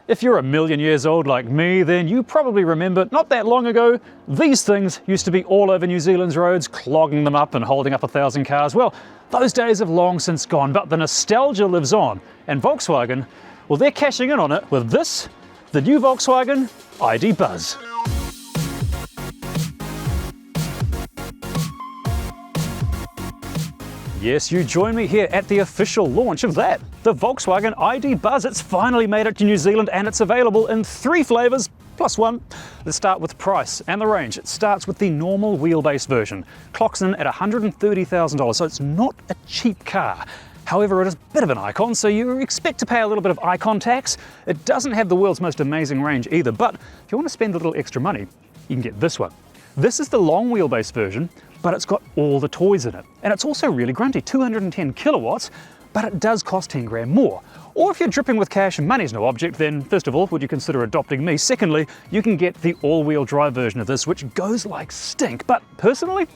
If you're a million years old like me, then you probably remember not that long ago, these things used to be all over New Zealand's roads, clogging them up and holding up 1,000 cars. Well, those days have long since gone, but the nostalgia lives on. And Volkswagen, well, they're cashing in on it with this, the new Volkswagen ID.Buzz. Yes, you join me here at the official launch of that, the Volkswagen ID.Buzz. It's finally made it to New Zealand and it's available in 3 flavours plus one. Let's start with price and the range. It starts with the normal wheelbase version, clocks in at $130,000, so it's not a cheap car. However, it is a bit of an icon, so you expect to pay a little bit of icon tax. It doesn't have the world's most amazing range either, but if you want to spend a little extra money, you can get this one. This is the long wheelbase version, but it's got all the toys in it. And it's also really grunty, 210 kilowatts, but it does cost 10 grand more. Or if you're dripping with cash and money's no object, then first of all, would you consider adopting me? Secondly, you can get the all-wheel drive version of this, which goes like stink. But personally,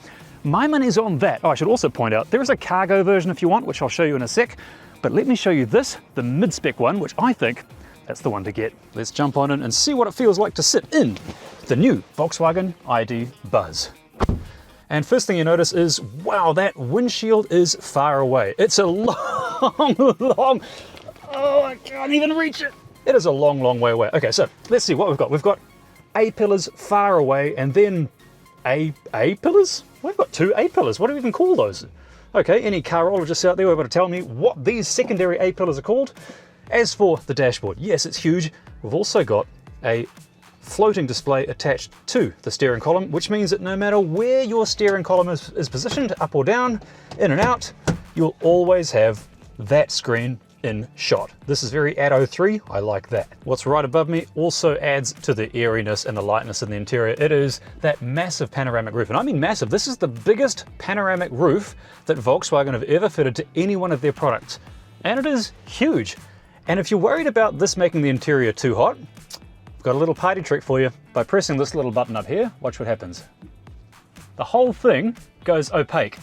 my money's on that. Oh, I should also point out, there is a cargo version if you want, which I'll show you in a sec. But let me show you this, the mid-spec one, which I think that's the one to get. Let's jump on in and see what it feels like to sit in the new Volkswagen ID.Buzz. And first thing you notice is, wow, that windshield is far away. It's a long, oh, I can't even reach it. It is a long, long way away. Okay, so let's see what we've got. We've got A-pillars far away and then A-pillars? We've got 2 A-pillars. What do we even call those? Okay, any carologists out there were able to tell me what these secondary A-pillars are called? As for the dashboard, yes, it's huge. We've also got a floating display attached to the steering column, which means that no matter where your steering column is positioned, up or down, in and out, you'll always have that screen in shot. This is very Atto 3, I like that. What's right above me also adds to the airiness and the lightness in the interior. It is that massive panoramic roof, and I mean massive. This is the biggest panoramic roof that Volkswagen have ever fitted to any one of their products, and it is huge. And if you're worried about this making the interior too hot, I've got a little party trick for you. By pressing this little button up here, watch what happens. The whole thing goes opaque.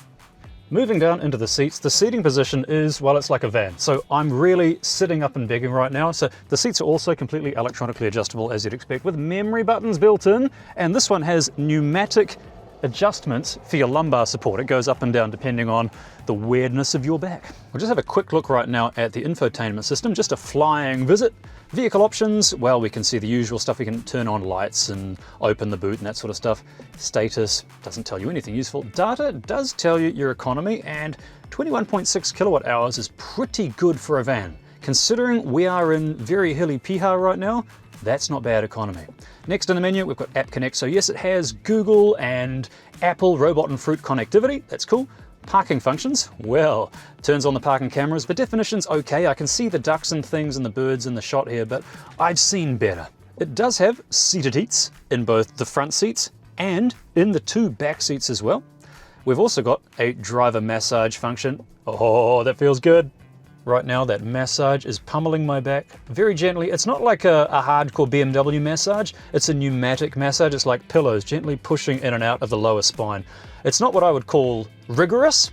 Moving down into the seats, the seating position is, well, it's like a van. So I'm really sitting up and begging right now. So the seats are also completely electronically adjustable, as you'd expect, with memory buttons built in. And this one has pneumatic adjustments for your lumbar support. It goes up and down depending on the weirdness of your back. We'll just have a quick look right now at the infotainment system, just a flying visit. Vehicle options, well, we can see the usual stuff. We can turn on lights and open the boot and that sort of stuff. Status doesn't tell you anything useful. Data does tell you your economy, and 21.6 kilowatt hours is pretty good for a van. Considering we are in very hilly Piha right now, that's not bad economy. Next in the menu, we've got App Connect. So yes, it has Google and Apple Robot and Fruit connectivity. That's cool. Parking functions, well, turns on the parking cameras. The definition's okay. I can see the ducks and things and the birds in the shot here, but I've seen better. It does have seated heats in both the front seats and in the 2 back seats as well. We've also got a driver massage function. Oh, that feels good. Right now, that massage is pummeling my back very gently. It's not like a hardcore BMW massage. It's a pneumatic massage. It's like pillows gently pushing in and out of the lower spine. It's not what I would call rigorous,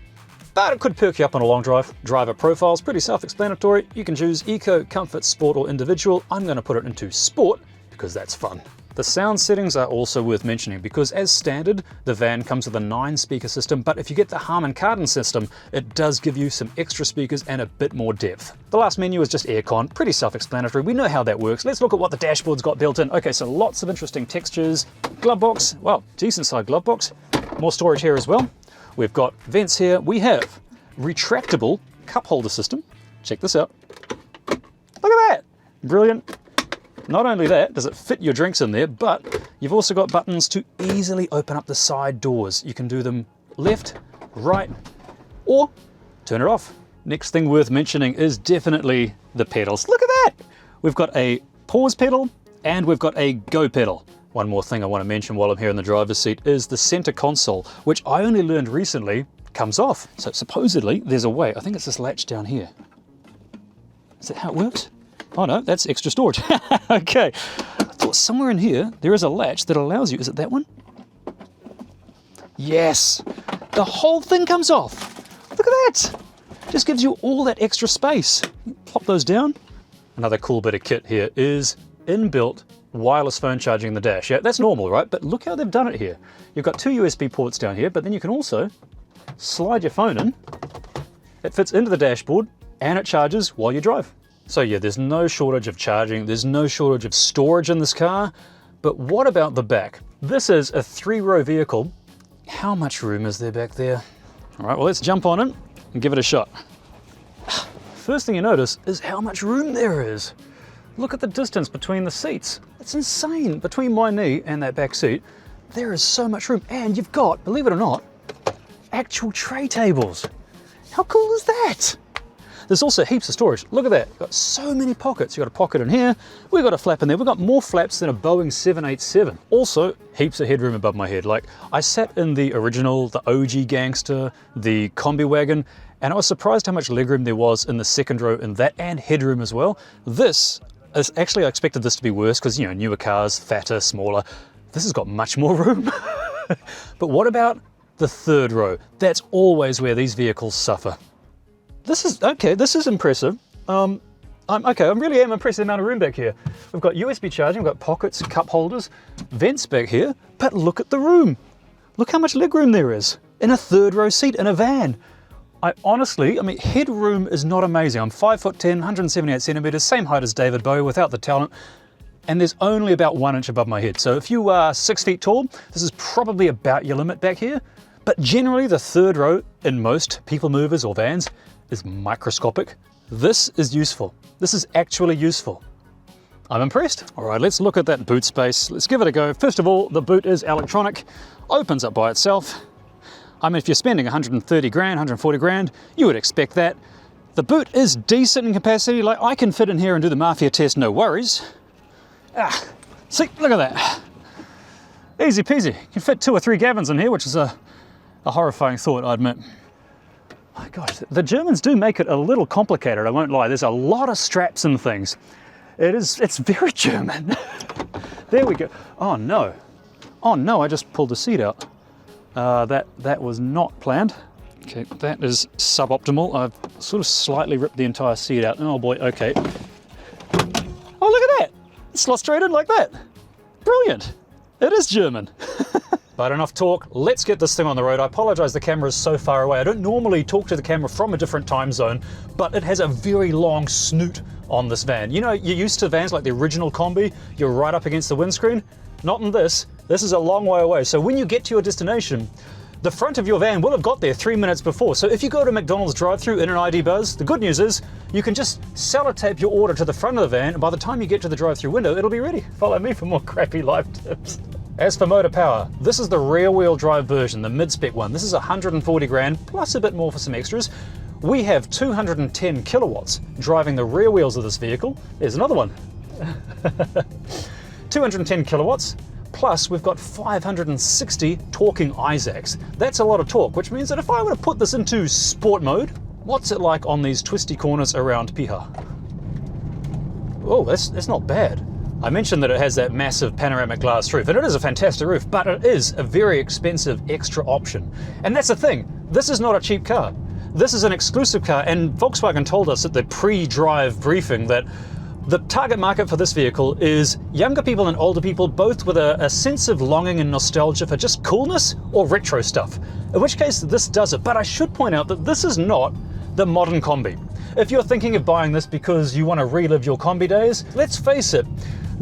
but it could perk you up on a long drive. Driver profile's pretty self-explanatory. You can choose Eco, Comfort, Sport, or Individual. I'm going to put it into Sport because that's fun. The sound settings are also worth mentioning because as standard, the van comes with a 9-speaker system, but if you get the Harman Kardon system, it does give you some extra speakers and a bit more depth. The last menu is just aircon, pretty self-explanatory. We know how that works. Let's look at what the dashboard's got built in. Okay, so lots of interesting textures. Glove box, well, decent sized glove box. More storage here as well. We've got vents here. We have retractable cup holder system. Check this out. Look at that, brilliant. Not only that, does it fit your drinks in there, but you've also got buttons to easily open up the side doors. You can do them left, right, or turn it off. Next thing worth mentioning is definitely the pedals. Look at that! We've got a pause pedal and we've got a go pedal. One more thing I want to mention while I'm here in the driver's seat is the center console, which I only learned recently comes off. So supposedly there's a way. I think it's this latch down here. Is that how it works? Oh no, that's extra storage. Okay, I thought somewhere in here there is a latch that allows you, is it that one? Yes, the whole thing comes off. Look at that. Just gives you all that extra space. Plop those down. Another cool bit of kit here is inbuilt wireless phone charging in the dash. Yeah, that's normal, right? But look how they've done it here. You've got 2 USB ports down here, but then you can also slide your phone in. It fits into the dashboard and it charges while you drive. So yeah, there's no shortage of charging. There's no shortage of storage in this car. But what about the back? This is a 3-row vehicle. How much room is there back there? All right, well, let's jump on it and give it a shot. First thing you notice is how much room there is. Look at the distance between the seats. It's insane. Between my knee and that back seat, there is so much room. And you've got, believe it or not, actual tray tables. How cool is that? There's also heaps of storage. Look at that. You've got so many pockets. You've got a pocket in here. We've got a flap in there. We've got more flaps than a Boeing 787. Also, heaps of headroom above my head. Like, I sat in the original, the OG Gangster, the Kombi wagon, and I was surprised how much legroom there was in the second row in that, and headroom as well. This is actually, I expected this to be worse because, you know, newer cars, fatter, smaller. This has got much more room. But what about the third row? That's always where these vehicles suffer. This is, okay, this is impressive. I really am impressed with the amount of room back here. We've got USB charging, we've got pockets, cup holders, vents back here, but look at the room. Look how much legroom there is in a third row seat in a van. I mean, headroom is not amazing. I'm 5'10", 178 centimeters, same height as David Bowie without the talent, and there's only about 1 inch above my head. So if you are 6 feet tall, this is probably about your limit back here. But generally the third row in most people movers or vans is microscopic. This is useful. This is actually useful. I'm impressed. All right, let's look at that boot space. Let's give it a go. First of all, the boot is electronic, opens up by itself. I mean, if you're spending 130 grand, 140 grand, you would expect that. The boot is decent in capacity. Like, I can fit in here and do the Mafia test, no worries. See, look at that. Easy peasy. You can fit 2 or 3 Gavins in here, which is a horrifying thought, I admit. My gosh, the Germans do make it a little complicated, I won't lie. There's a lot of straps and things. It's very German. There we go. Oh no, I just pulled the seat out. That was not planned. Okay, that is suboptimal. I've sort of slightly ripped the entire seat out. Oh boy, okay. Oh, look at that. It slots straight in like that. Brilliant. It is German. But enough talk, let's get this thing on the road. I apologize, the camera is so far away. I don't normally talk to the camera from a different time zone, but it has a very long snoot on this van. You know, you're used to vans like the original Kombi, you're right up against the windscreen. Not in this. This is a long way away. So when you get to your destination, the front of your van will have got there 3 minutes before. So if you go to McDonald's drive-thru in an ID.Buzz, the good news is you can just sellotape your order to the front of the van, and by the time you get to the drive-thru window, it'll be ready. Follow me for more crappy life tips. As for motor power, this is the rear-wheel drive version, the mid-spec one. This is 140 grand, plus a bit more for some extras. We have 210 kilowatts driving the rear wheels of this vehicle. There's another one. 210 kilowatts, plus we've got 560 torquing Isaacs. That's a lot of torque, which means that if I were to put this into sport mode, what's it like on these twisty corners around Piha? Oh, that's not bad. I mentioned that it has that massive panoramic glass roof, and it is a fantastic roof, but it is a very expensive extra option. And that's the thing, this is not a cheap car. This is an exclusive car, and Volkswagen told us at the pre-drive briefing that the target market for this vehicle is younger people and older people, both with a sense of longing and nostalgia for just coolness or retro stuff. In which case, this does it. But I should point out that this is not the modern Kombi. If you're thinking of buying this because you want to relive your Kombi days, let's face it,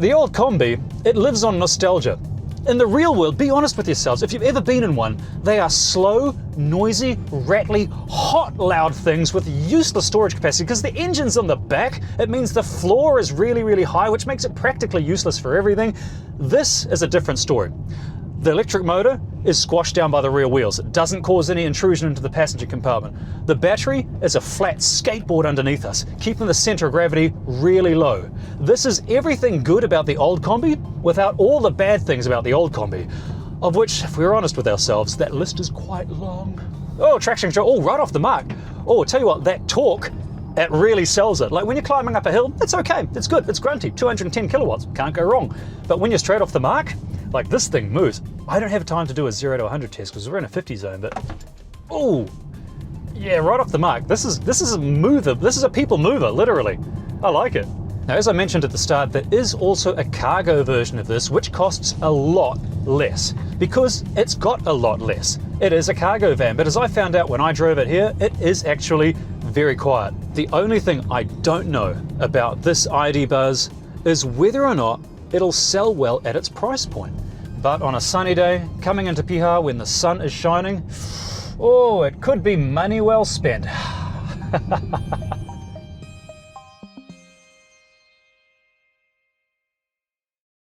the old Kombi, it lives on nostalgia. In the real world, be honest with yourselves, if you've ever been in one, they are slow, noisy, rattly, hot, loud things with useless storage capacity because the engine's on the back. It means the floor is really, really high, which makes it practically useless for everything. This is a different story. The electric motor is squashed down by the rear wheels. It doesn't cause any intrusion into the passenger compartment. The battery is a flat skateboard underneath us, keeping the center of gravity really low. This is everything good about the old Kombi without all the bad things about the old Kombi, of which, if we're honest with ourselves, that list is quite long. Oh, traction control, oh, right off the mark. Oh, tell you what, that torque, it really sells it. Like when you're climbing up a hill, it's okay, it's good, it's grunty, 210 kilowatts, can't go wrong. But when you're straight off the mark, like this thing moves. I don't have time to do a 0 to 100 test because we're in a 50 zone, but oh, yeah, right off the mark. This is a mover. This is a people mover, literally. I like it. Now, as I mentioned at the start, there is also a cargo version of this which costs a lot less because it's got a lot less. It is a cargo van, but as I found out when I drove it here, it is actually very quiet. The only thing I don't know about this ID.Buzz is whether or not it'll sell well at its price point. But on a sunny day, coming into Piha when the sun is shining, oh, it could be money well spent.